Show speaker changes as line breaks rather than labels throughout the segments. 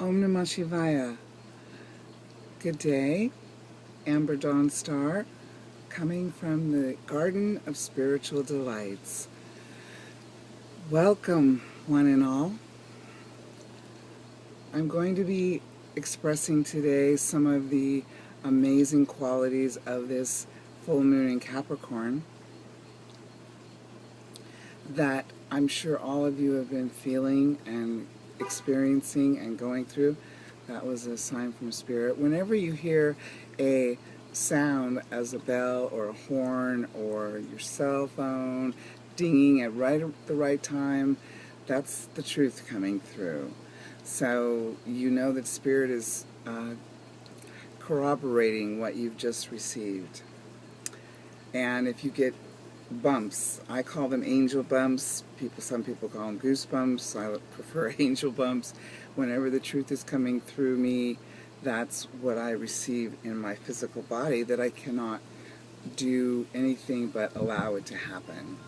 Om Namah Shivaya. Good day, Amber Dawn Star, coming from the Garden of Spiritual Delights. Welcome, one and all. I'm going to be expressing today some of the amazing qualities of this full moon in Capricorn that I'm sure all of you have been feeling and experiencing and going through. That was a sign from Spirit. Whenever you hear a sound as a bell or a horn or your cell phone dinging at the right time, that's the truth coming through. So you know that Spirit is corroborating what you've just received. And if you get bumps, I call them angel bumps. Some people call them goosebumps. I prefer angel bumps. Whenever the truth is coming through me, that's what I receive in my physical body, that I cannot do anything but allow it to happen.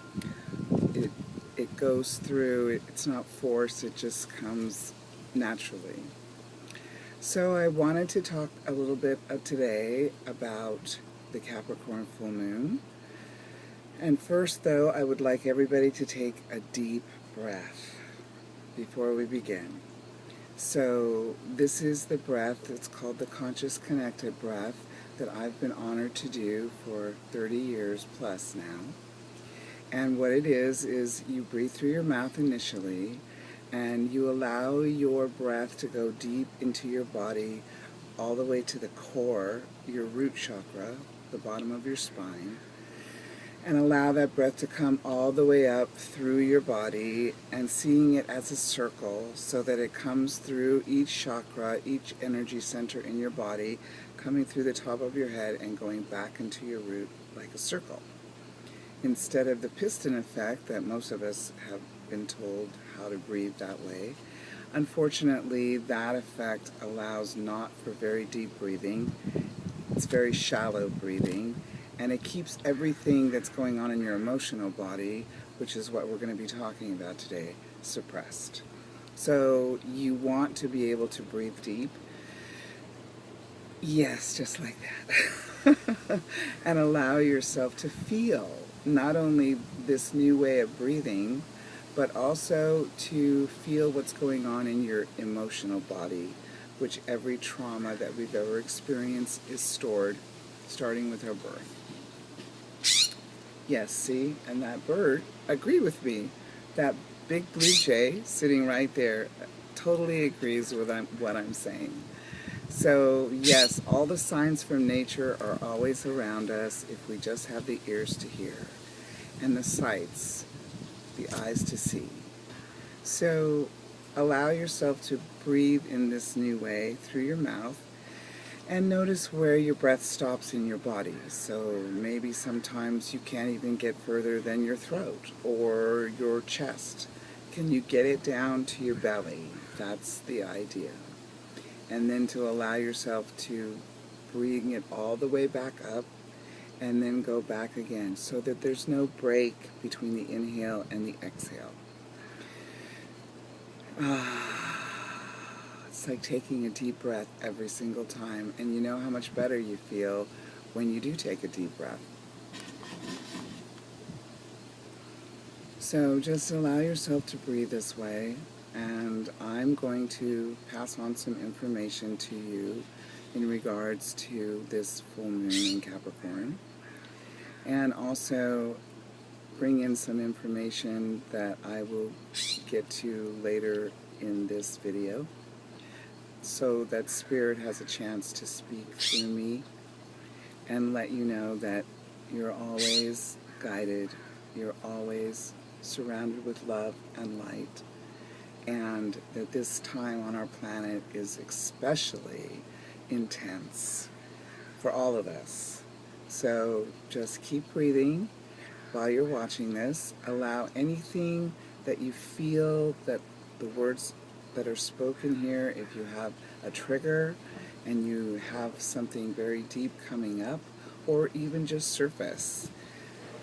It goes through, it's not forced, it just comes naturally. So I wanted to talk a little bit today about the Capricorn full moon. And first, though, I would like everybody to take a deep breath before we begin. So this is the breath, it's called the Conscious Connected breath, that I've been honored to do for 30 years plus now. And what it is you breathe through your mouth initially, and you allow your breath to go deep into your body, all the way to the core, your root chakra, the bottom of your spine. And allow that breath to come all the way up through your body, and seeing it as a circle so that it comes through each chakra, each energy center in your body, coming through the top of your head and going back into your root like a circle. Instead of the piston effect that most of us have been told how to breathe that way, unfortunately that effect allows not for very deep breathing. It's very shallow breathing. And it keeps everything that's going on in your emotional body, which is what we're going to be talking about today, suppressed. So you want to be able to breathe deep. Yes, just like that. And allow yourself to feel not only this new way of breathing, but also to feel what's going on in your emotional body, which every trauma that we've ever experienced is stored, starting with our birth. Yes, see, and that bird agreed with me. That big blue jay sitting right there totally agrees with what I'm saying. So yes, all the signs from nature are always around us if we just have the ears to hear and the sights, the eyes to see. So allow yourself to breathe in this new way through your mouth. And notice where your breath stops in your body. So maybe sometimes you can't even get further than your throat or your chest. Can you get it down to your belly? That's the idea. And then to allow yourself to bring it all the way back up and then go back again, so that there's no break between the inhale and the exhale. It's like taking a deep breath every single time, and you know how much better you feel when you do take a deep breath. So just allow yourself to breathe this way, and I'm going to pass on some information to you in regards to this full moon in Capricorn, and also bring in some information that I will get to later in this video, so that Spirit has a chance to speak through me and let you know that you're always guided, you're always surrounded with love and light, and that this time on our planet is especially intense for all of us. So just keep breathing while you're watching this. Allow anything that you feel, that the words that are spoken here, if you have a trigger and you have something very deep coming up, or even just surface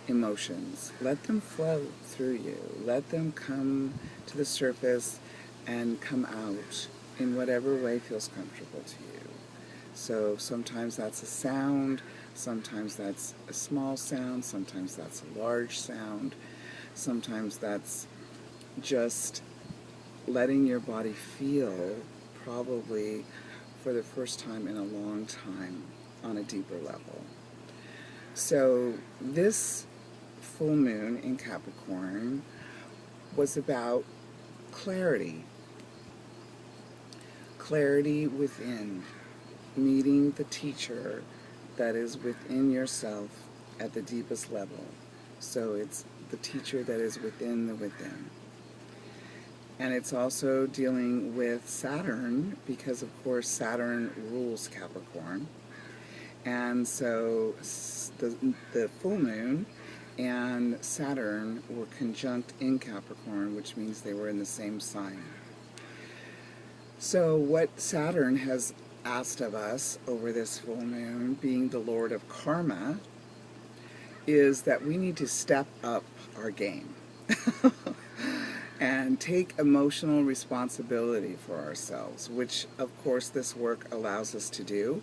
emotions, let them flow through you. Let them come to the surface and come out in whatever way feels comfortable to you. So sometimes that's a sound, sometimes that's a small sound, sometimes that's a large sound, sometimes that's just letting your body feel, probably for the first time in a long time, on a deeper level. So this full moon in Capricorn was about clarity. Clarity within, meeting the teacher that is within yourself at the deepest level. So it's the teacher that is within the within. And it's also dealing with Saturn, because of course Saturn rules Capricorn. And so the full moon and Saturn were conjunct in Capricorn, which means they were in the same sign. So what Saturn has asked of us over this full moon, being the Lord of Karma, is that we need to step up our game and take emotional responsibility for ourselves, which of course this work allows us to do.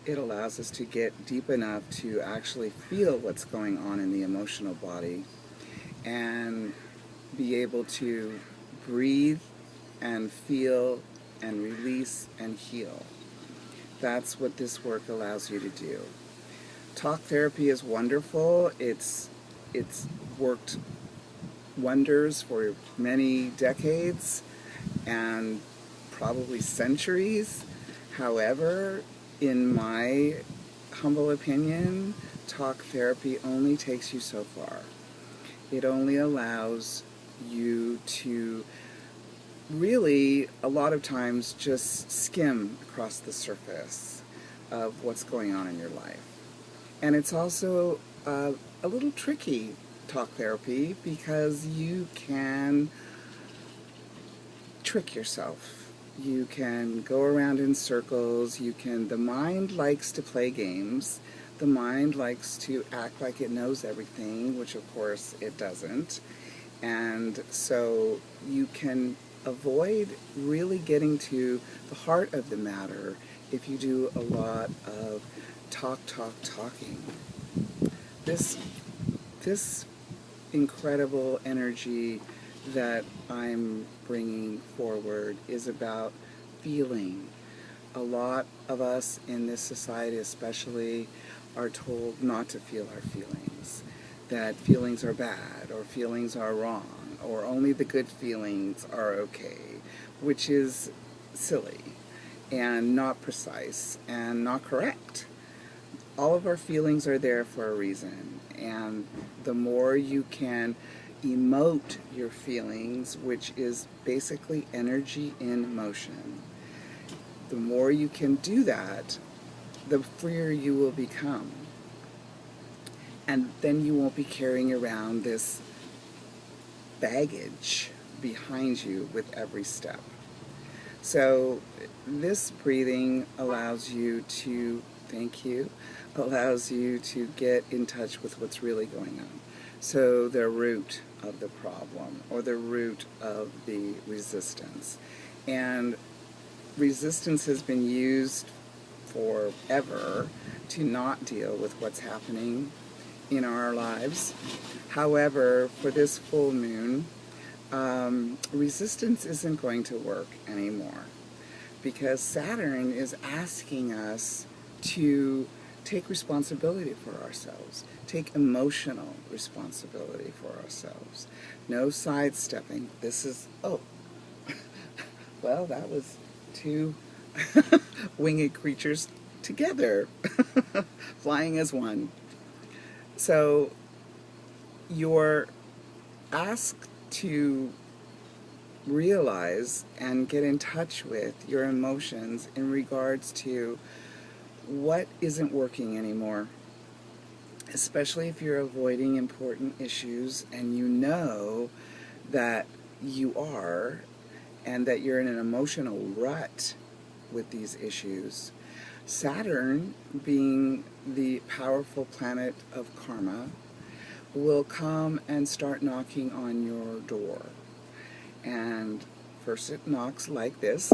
It allows us to get deep enough to actually feel what's going on in the emotional body and be able to breathe and feel and release and heal. That's what this work allows you to do. Talk therapy is wonderful. It's worked wonders for many decades and probably centuries. However, in my humble opinion, talk therapy only takes you so far. It only allows you to really, a lot of times, just skim across the surface of what's going on in your life. And it's also a little tricky, talk therapy, because you can trick yourself. You can go around in circles. The mind likes to play games. The mind likes to act like it knows everything, which of course it doesn't. And so you can avoid really getting to the heart of the matter if you do a lot of talking. This incredible energy that I'm bringing forward is about feeling. A lot of us in this society especially are told not to feel our feelings, that feelings are bad or feelings are wrong or only the good feelings are okay, which is silly and not precise and not correct. All of our feelings are there for a reason, and the more you can emote your feelings, which is basically energy in motion, the more you can do that, the freer you will become. And then you won't be carrying around this baggage behind you with every step. So this breathing allows you to, allows you to get in touch with what's really going on. So the root of the problem, or the root of the resistance. And resistance has been used forever to not deal with what's happening in our lives. However, for this full moon, resistance isn't going to work anymore, because Saturn is asking us to take responsibility for ourselves, take emotional responsibility for ourselves. No sidestepping. This is, well, that was two winged creatures together, flying as one. So you're asked to realize and get in touch with your emotions in regards to what isn't working anymore, especially if you're avoiding important issues and you know that you are, and that you're in an emotional rut with these issues. Saturn, being the powerful planet of karma, will come and start knocking on your door. And first it knocks like this,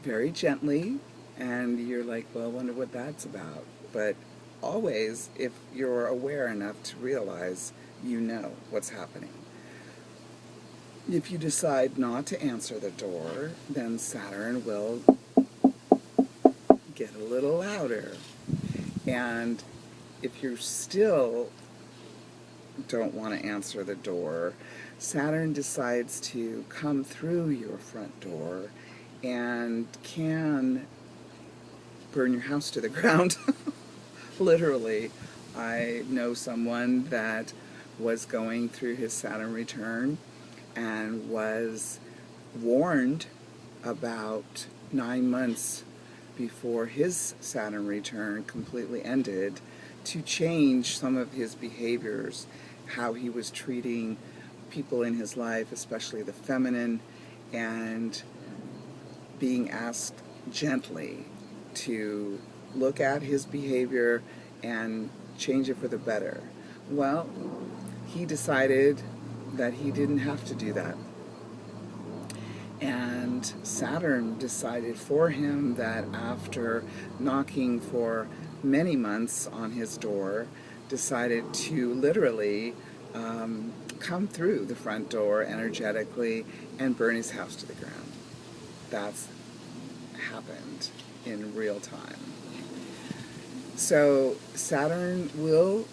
very gently, and you're like, well, I wonder what that's about. But always, if you're aware enough to realize, you know what's happening. If you decide not to answer the door, then Saturn will get a little louder. And if you still don't want to answer the door, Saturn decides to come through your front door and can burn your house to the ground. Literally. I know someone that was going through his Saturn return and was warned about 9 months before his Saturn return completely ended to change some of his behaviors, how he was treating people in his life, especially the feminine, and being asked gently to look at his behavior and change it for the better. Well, he decided that he didn't have to do that. And Saturn decided for him that after knocking for many months on his door, decided to literally come through the front door energetically and burn his house to the ground. That's happened in real time. So Saturn will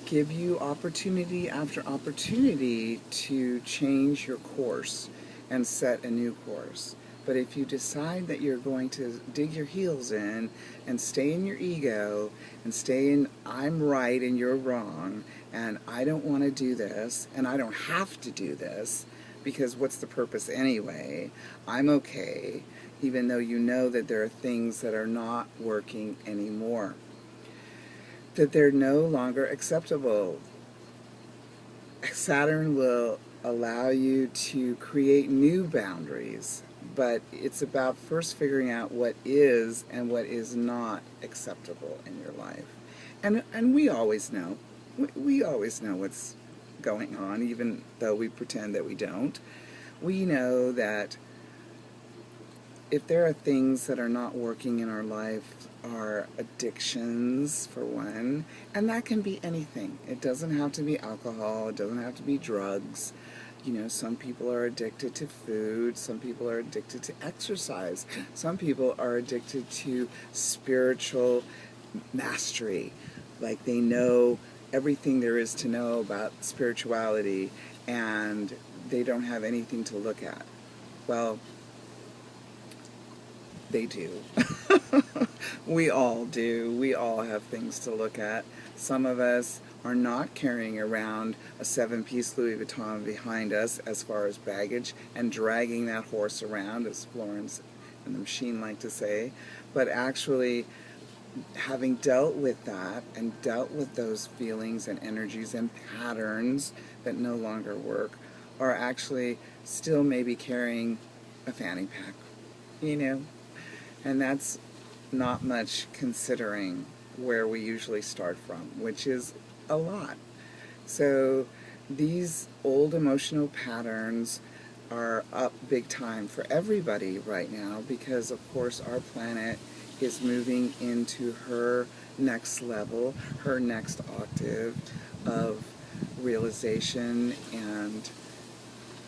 give you opportunity after opportunity to change your course and set a new course. But if you decide that you're going to dig your heels in and stay in your ego and stay in I'm right and you're wrong and I don't want to do this and I don't have to do this because what's the purpose anyway? I'm okay, even though you know that there are things that are not working anymore, that they're no longer acceptable. Saturn will allow you to create new boundaries, but it's about first figuring out what is and what is not acceptable in your life. And we always know. We always know what's going on, even though we pretend that we don't. We know that if there are things that are not working in our life, our addictions, for one, and that can be anything. It doesn't have to be alcohol, it doesn't have to be drugs. You know, some people are addicted to food, some people are addicted to exercise, some people are addicted to spiritual mastery. Like they know everything there is to know about spirituality and they don't have anything to look at. Well, they do. We all do. We all have things to look at. Some of us are not carrying around a 7-piece Louis Vuitton behind us as far as baggage and dragging that horse around, as Florence and the Machine like to say, but actually having dealt with that and dealt with those feelings and energies and patterns that no longer work, are actually still maybe carrying a fanny pack, you know? And that's not much considering where we usually start from, which is a lot. So these old emotional patterns are up big time for everybody right now because, of course, our planet is moving into her next level, her next octave of realization, and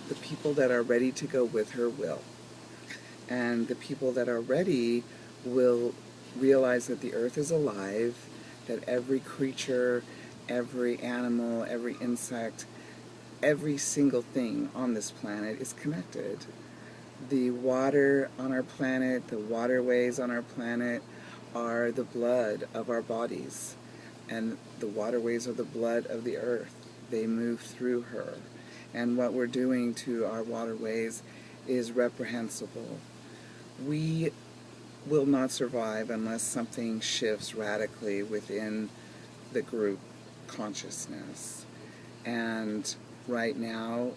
the people that are ready to go with her will. And the people that are ready will realize that the earth is alive, that every creature, every animal, every insect, every single thing on this planet is connected. The water on our planet, the waterways on our planet are the blood of our bodies. And the waterways are the blood of the earth. They move through her. And what we're doing to our waterways is reprehensible. We will not survive unless something shifts radically within the group consciousness. And right now,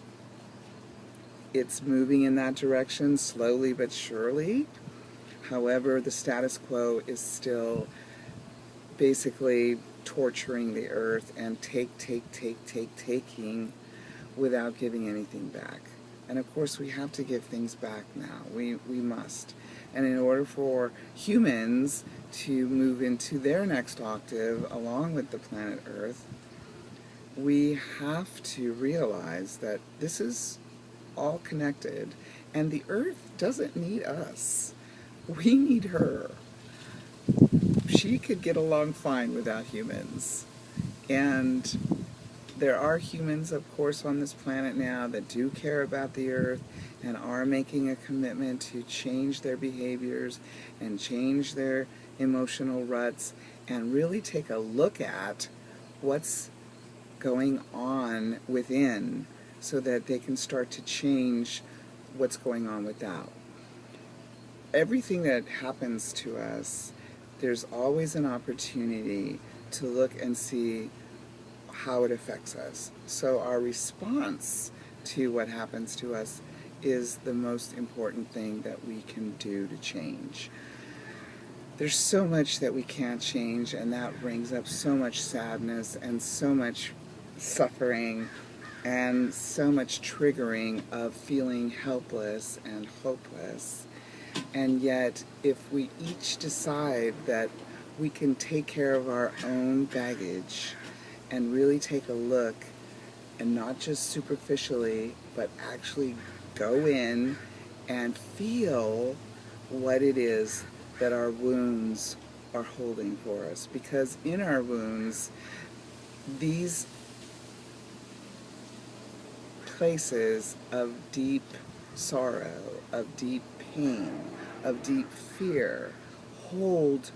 it's moving in that direction slowly but surely. However, the status quo is still basically torturing the earth and taking without giving anything back. And of course we have to give things back now. We must. And in order for humans to move into their next octave along with the planet Earth, we have to realize that this is all connected, and the Earth doesn't need us. We need her. She could get along fine without humans. And there are humans, of course, on this planet now that do care about the Earth and are making a commitment to change their behaviors and change their emotional ruts and really take a look at what's going on within so that they can start to change what's going on without. Everything that happens to us, there's always an opportunity to look and see how it affects us. So our response to what happens to us is the most important thing that we can do to change. There's so much that we can't change, and that brings up so much sadness and so much suffering and so much triggering of feeling helpless and hopeless. And yet, if we each decide that we can take care of our own baggage and really take a look, and not just superficially, but actually go in and feel what it is that our wounds are holding for us. Because in our wounds, these places of deep sorrow, of deep pain, of deep fear, hold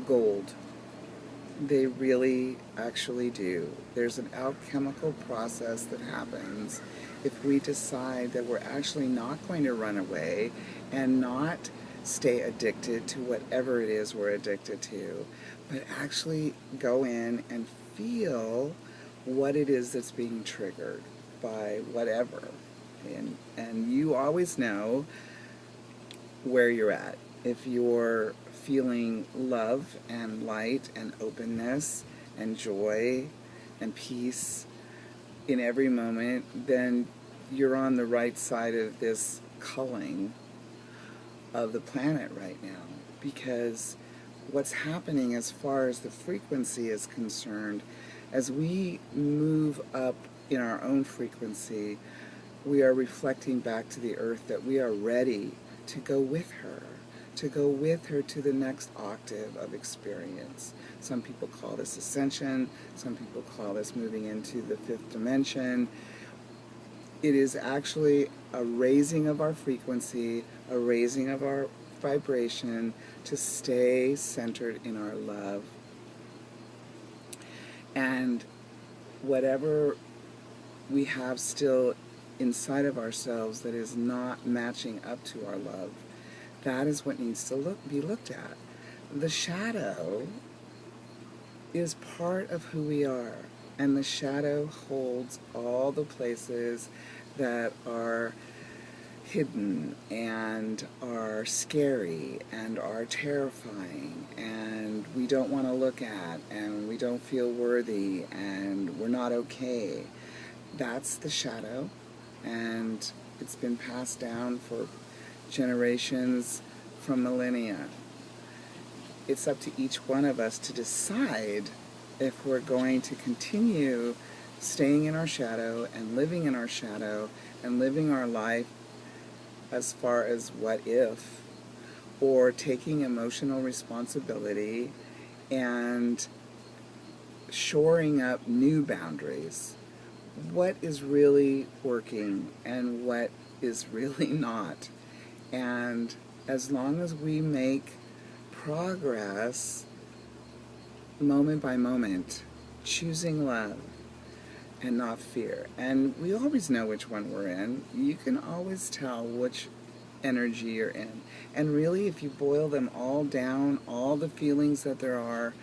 gold. They really actually do. There's an alchemical process that happens if we decide that we're actually not going to run away and not stay addicted to whatever it is we're addicted to, but actually go in and feel what it is that's being triggered by whatever. And you always know where you're at. If you're feeling love and light and openness and joy and peace in every moment, then you're on the right side of this culling of the planet right now. Because what's happening as far as the frequency is concerned, as we move up in our own frequency, we are reflecting back to the Earth that we are ready to go with her, to the next octave of experience. Some people call this ascension, some people call this moving into the fifth dimension. It is actually a raising of our frequency, a raising of our vibration to stay centered in our love. And whatever we have still inside of ourselves that is not matching up to our love, that is what needs to be looked at. The shadow is part of who we are, and the shadow holds all the places that are hidden and are scary and are terrifying and we don't want to look at and we don't feel worthy and we're not okay. That's the shadow, and it's been passed down for generations, from millennia. It's up to each one of us to decide if we're going to continue staying in our shadow and living in our shadow and living our life as far as what if, or taking emotional responsibility and shoring up new boundaries. What is really working and what is really not. And as long as we make progress moment by moment, choosing love and not fear. And we always know which one we're in. You can always tell which energy you're in. And really, if you boil them all down, all the feelings that there are,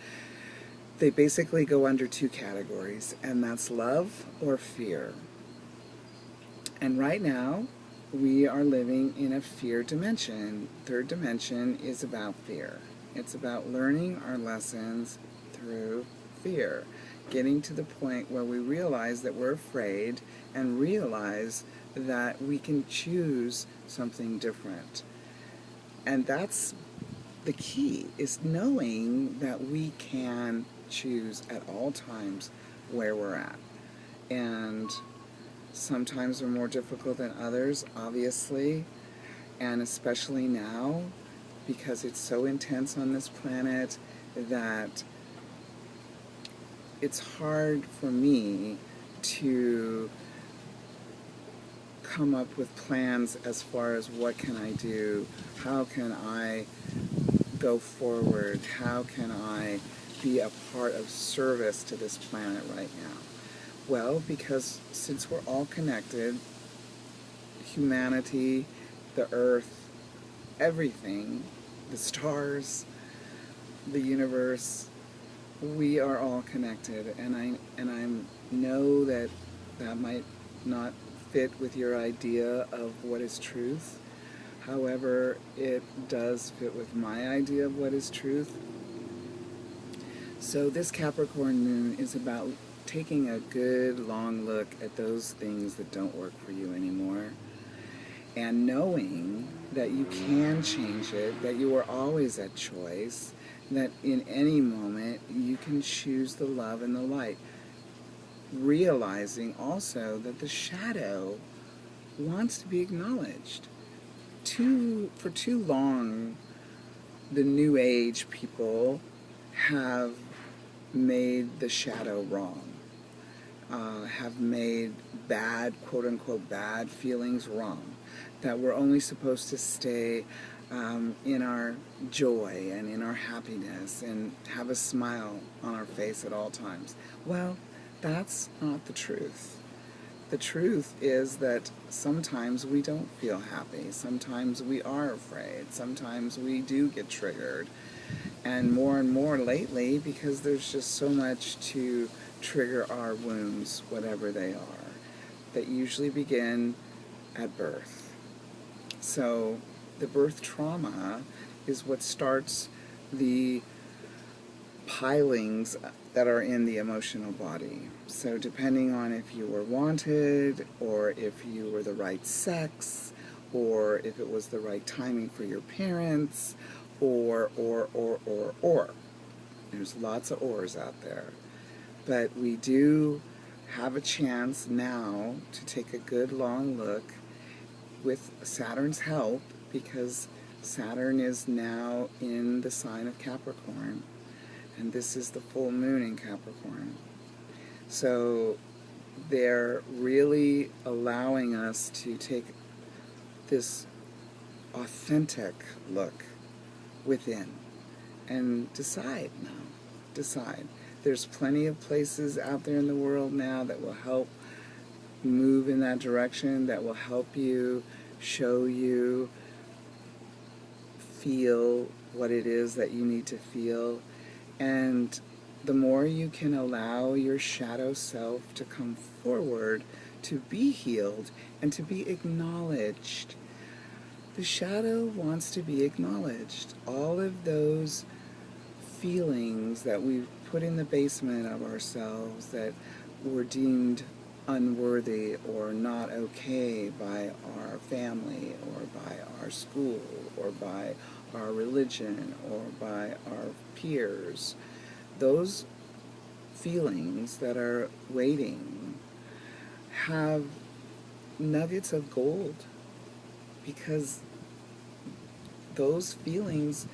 they basically go under two categories, and that's love or fear. And right now, we are living in a fear dimension. Third dimension is about fear. It's about learning our lessons through fear. Getting to the point where we realize that we're afraid and realize that we can choose something different. And that's the key, is knowing that we can choose at all times where we're at. And sometimes they're more difficult than others, obviously, and especially now, because it's so intense on this planet that it's hard for me to come up with plans as far as what can I do, how can I go forward, how can I be a part of service to this planet right now. Well, because since we're all connected, humanity, the earth, everything, the stars, the universe, we are all connected, and I know that that might not fit with your idea of what is truth. However, it does fit with my idea of what is truth. So this Capricorn moon is about taking a good long look at those things that don't work for you anymore, and knowing that you can change it, that you are always at choice, that in any moment you can choose the love and the light. Realizing also that the shadow wants to be acknowledged. For too long, the New Age people have made the shadow wrong, have made bad, quote-unquote, bad feelings wrong, that we're only supposed to stay in our joy and in our happiness and have a smile on our face at all times. Well, that's not the truth. The truth is that sometimes we don't feel happy, sometimes we are afraid, sometimes we do get triggered, and more lately, because there's just so much to trigger our wounds, whatever they are, that usually begin at birth. So the birth trauma is what starts the pilings that are in the emotional body. So depending on if you were wanted, or if you were the right sex, or if it was the right timing for your parents, or. There's lots of ors out there. But we do have a chance now to take a good long look with Saturn's help, because Saturn is now in the sign of Capricorn, and this is the full moon in Capricorn. So they're really allowing us to take this authentic look within and decide now. Decide. There's plenty of places out there in the world now that will help move in that direction, that will help you, show you, feel what it is that you need to feel. And the more you can allow your shadow self to come forward, to be healed, and to be acknowledged. The shadow wants to be acknowledged. All of those feelings that we've put in the basement of ourselves that were deemed unworthy or not okay by our family, or by our school, or by our religion, or by our peers, those feelings that are waiting have nuggets of gold, because those feelings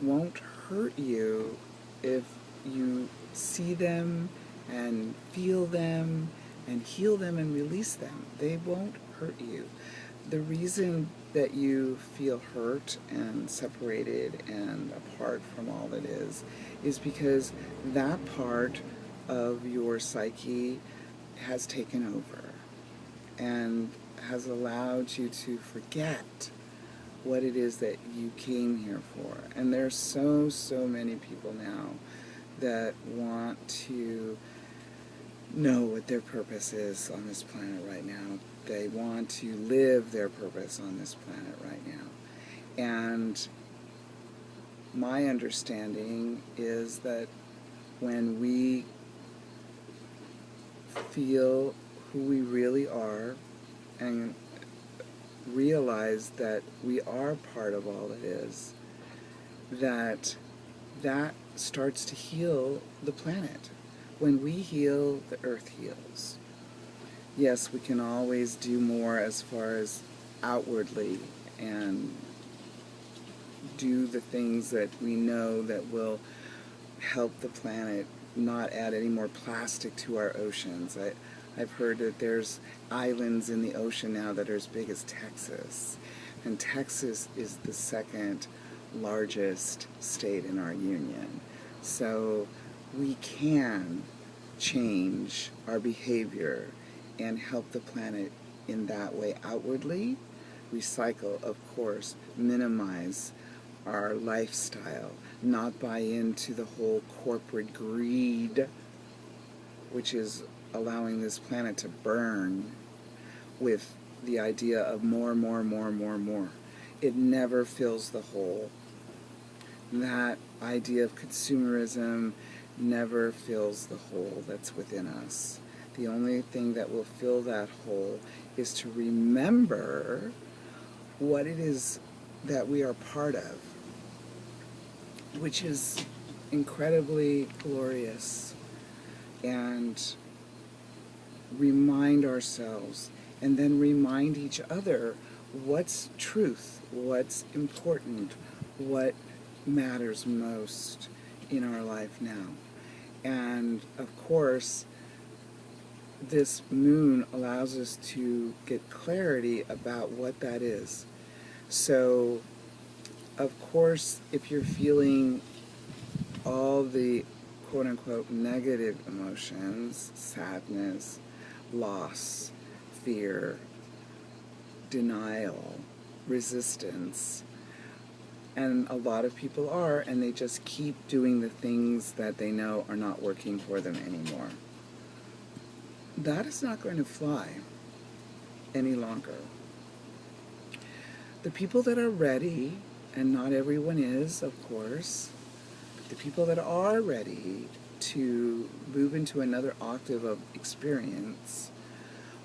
won't hurt you if you see them and feel them and heal them and release them. They won't hurt you. The reason that you feel hurt and separated and apart from all that is because that part of your psyche has taken over and has allowed you to forget what it is that you came here for. And there's so many people now that want to know what their purpose is on this planet right now. They want to live their purpose on this planet right now. And my understanding is that when we feel who we really are, and realize that we are part of all that is, that starts to heal the planet. When we heal, the earth heals. Yes, we can always do more as far as outwardly and do the things that we know that will help the planet not add any more plastic to our oceans. I've heard that there's islands in the ocean now that are as big as Texas. And Texas is the second largest state in our union. So we can change our behavior and help the planet in that way outwardly. Recycle, of course, minimize our lifestyle, not buy into the whole corporate greed, which is allowing this planet to burn with the idea of more, more, more, more, more. It never fills the hole. That idea of consumerism never fills the hole that's within us. The only thing that will fill that hole is to remember what it is that we are part of, which is incredibly glorious, and remind ourselves and then remind each other what's truth, what's important, what matters most in our life now. And of course, this moon allows us to get clarity about what that is. So, of course, if you're feeling all the quote-unquote negative emotions, sadness, loss, fear, denial, resistance, and a lot of people are, and they just keep doing the things that they know are not working for them anymore. That is not going to fly any longer. The people that are ready, and not everyone is, of course, but the people that are ready to move into another octave of experience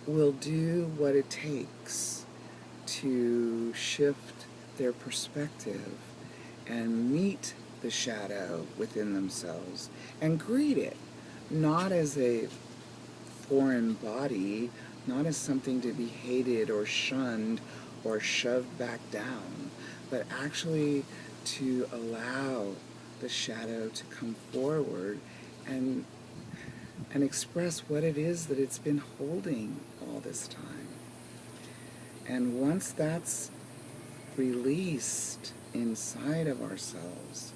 will do what it takes to shift their perspective and meet the shadow within themselves and greet it, not as a foreign body, not as something to be hated or shunned or shoved back down, but actually to allow the shadow to come forward and express what it is that it's been holding all this time. And once that's released inside of ourselves,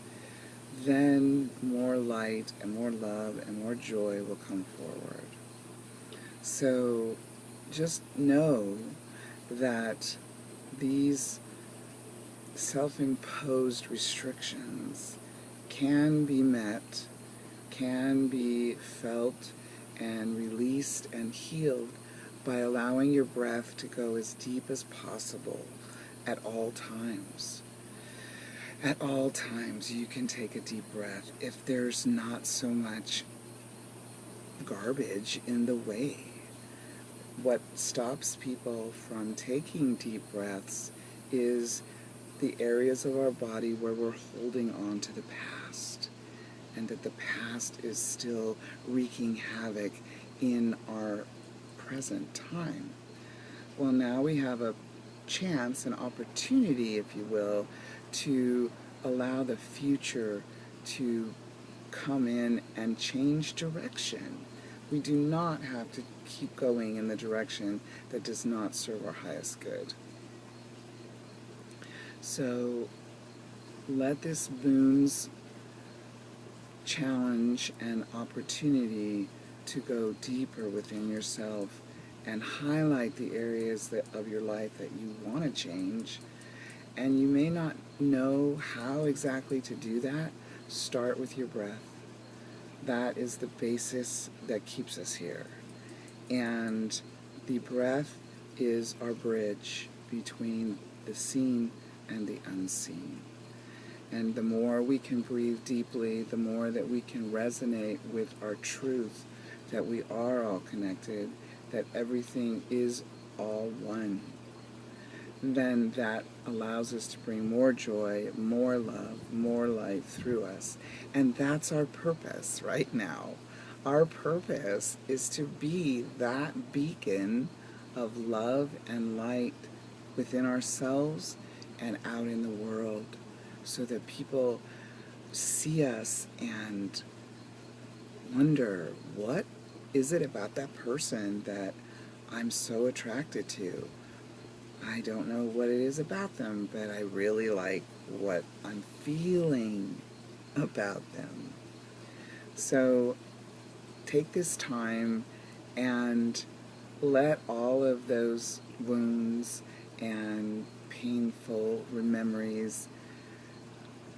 then more light and more love and more joy will come forward. So just know that these self-imposed restrictions can be met, can be felt and released and healed by allowing your breath to go as deep as possible at all times. At all times you can take a deep breath if there's not so much garbage in the way. What stops people from taking deep breaths is the areas of our body where we're holding on to the past, and that the past is still wreaking havoc in our present time. Well, now we have a chance, an opportunity, if you will, to allow the future to come in and change direction. We do not have to keep going in the direction that does not serve our highest good. So let this moon's challenge and opportunity to go deeper within yourself and highlight the areas of your life that you want to change. And you may not know how exactly to do that. Start with your breath. That is the basis that keeps us here. And the breath is our bridge between the seen and the unseen. And the more we can breathe deeply, the more that we can resonate with our truth, that we are all connected, that everything is all one, then that allows us to bring more joy, more love, more light through us. And that's our purpose right now. Our purpose is to be that beacon of love and light within ourselves and out in the world, so that people see us and wonder, what is it about that person that I'm so attracted to? I don't know what it is about them, but I really like what I'm feeling about them. So take this time and let all of those wounds and painful memories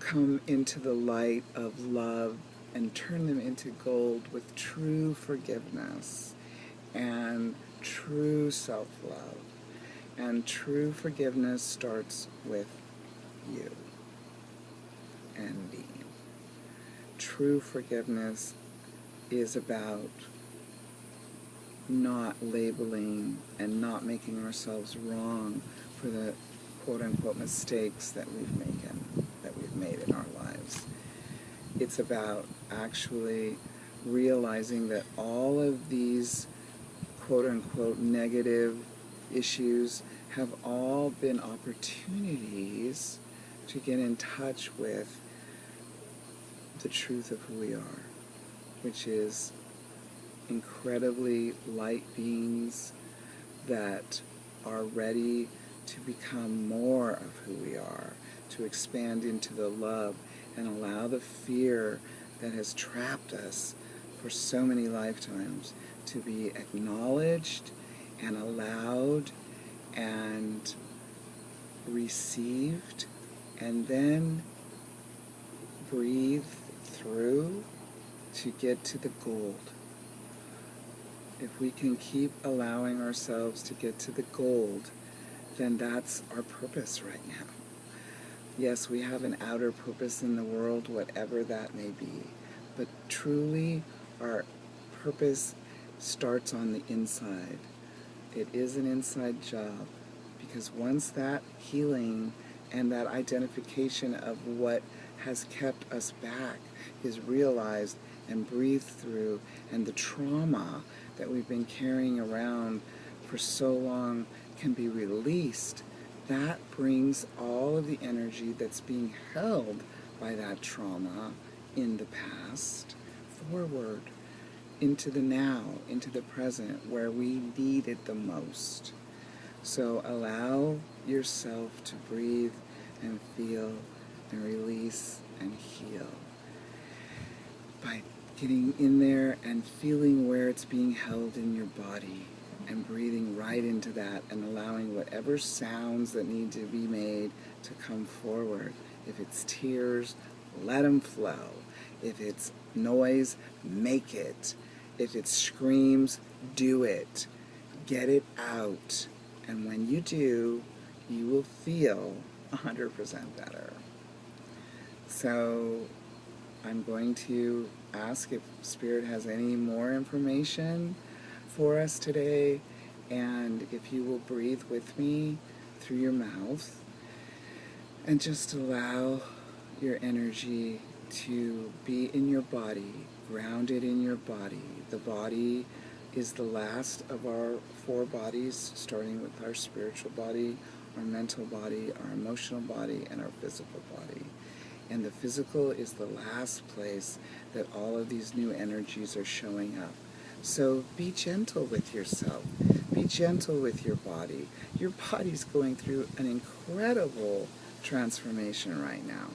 come into the light of love and turn them into gold with true forgiveness and true self-love. And true forgiveness starts with you and me. True forgiveness is about not labeling and not making ourselves wrong for the quote-unquote mistakes that we've made in our lives. It's about actually realizing that all of these quote-unquote negative issues have all been opportunities to get in touch with the truth of who we are, which is incredibly light beings that are ready to become more of who we are, to expand into the love and allow the fear that has trapped us for so many lifetimes to be acknowledged and allowed and received, and then breathe through to get to the gold. If we can keep allowing ourselves to get to the gold, then that's our purpose right now. Yes, we have an outer purpose in the world, whatever that may be, but truly our purpose starts on the inside. It is an inside job, because once that healing and that identification of what has kept us back is realized and breathed through, and the trauma that we've been carrying around for so long can be released, that brings all of the energy that's being held by that trauma in the past forward into the now, into the present, where we need it the most. So allow yourself to breathe and feel and release and heal by getting in there and feeling where it's being held in your body and breathing right into that and allowing whatever sounds that need to be made to come forward. If it's tears, let them flow. If it's noise, make it. If it's screams, do it. Get it out. And when you do, you will feel 100% better. So I'm going to ask if Spirit has any more information for us today, and if you will breathe with me through your mouth and just allow your energy to be in your body, grounded in your body. The body is the last of our 4 bodies, starting with our spiritual body, our mental body, our emotional body, and our physical body. And the physical is the last place that all of these new energies are showing up. So be gentle with yourself. Be gentle with your body. Your body's going through an incredible transformation right now.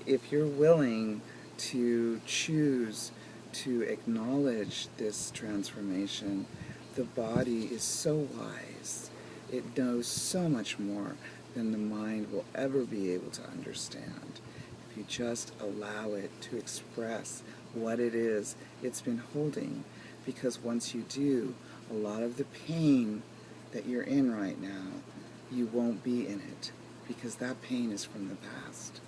If you're willing to choose to acknowledge this transformation, the body is so wise. It knows so much more than the mind will ever be able to understand. If you just allow it to express what it is it's been holding, because once you do, a lot of the pain that you're in right now, you won't be in it, because that pain is from the past.